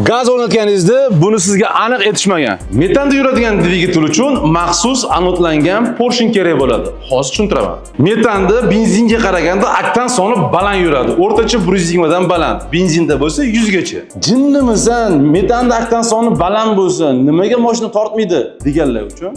Gaz o'rnatganingizda buni sizga aniq aytishmagan. Metanda yuradigan dvigatel uchun maxsus anodlangan porshin kerak bo'ladi. Hozir tushuntiraman. Metanda benzinga qaraganda oktan soni baland yuradi. O'rtacha 120 dan baland. Benzinda bo'lsa 100 gacha. Jinnimisan, metanda oktan soni baland bo'lsa, nimaga mashina tortmaydi deganlar uchun.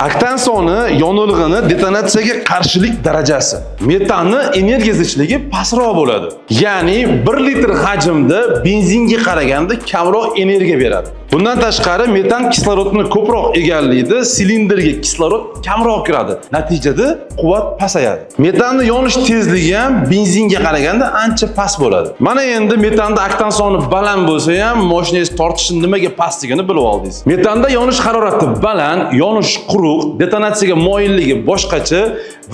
Oktan soni yonilg'ini detonatsiyaga qarshilik darajasi. Metanni energiya zichligi pastroq bo'ladi. Ya'ni 1 litr hajmda benzinga qaraganda kamroq energiya beradi. Bundan tashqari metan kislorodni ko'proq egallaydi, silindrga kislorod kamroq kiradi. Natijada quvvat pasayadi. Metanning yonish tezligi ham benzinga qaraganda ancha past bo'ladi. Mana endi metanda oktan soni baland bo'lsa ham mashinangiz tortishi nimaga pastligini bilib oldingiz. Metanda yonish harorati baland, yonish quruq, detonatsiyaga moyilligi boshqacha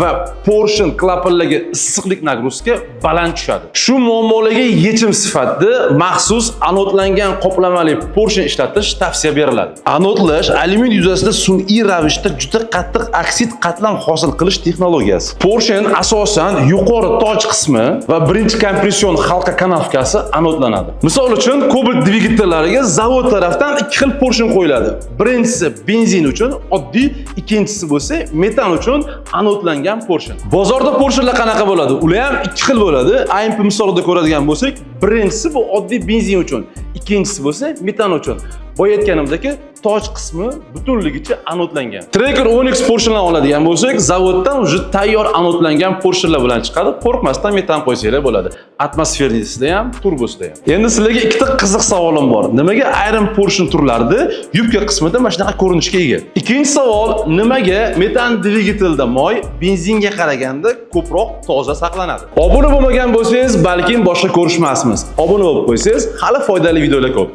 va porshin klapanlarga issiqlik nagruzka baland tushadi. Shu muammolarga yechim sifatida maxsus anodlangan qoplamali porshin ishlatish tavsiya beriladi. Anodlash alyumin yuzasida sun'iy ravishda juda qattiq oksid qatlam hosil qilish texnologiyasi. Porshin asosan yuqori toj qismi va birinchi kompression halqa kanavkasi anodlanadi. Misol uchun Cobalt dvigatellariga zavod tarafdan ikki xil porshin qo'yiladi. Birinchisi benzin uchun oddiy, ikkinchisi bo'lsa metan uchun anodlangan porshin. Bozorda porshinlar qanaqa bo'ladi? Ular ham ikki xil bo'ladi. AMP misolida ko'radigan bo'lsak, birinchisi bu oddiy benzin uchun, ikkinchisi bo'lsa metan uchun. Boya aytganimdek, toj qismi butunligicha anodlangan. Tracker Onyx porshinlarni oladigan bo'lsak, zavoddan уже tayyor anodlangan porshinlar bilan chiqadi. Qo'rqmasdan metan qo'ysanglar bo'ladi. Atmosfernisida ham, turbosida ham. Endi sizlarga ikkita qiziq savolim bor. Nimaga ayrim porshin turlarida yubka qismida mana shunaqa ko'rinishga ega? Ikkinchi savol, nimaga metan dvigatelda moy benzinga qaraganda ko'proq toza saqlanadi? Obuna bo'lmagan bo'lsangiz, balkim boshqa ko'rishmasmiz. Obuna bo'lib qo'ysangiz, hali foydali videolar ko'p.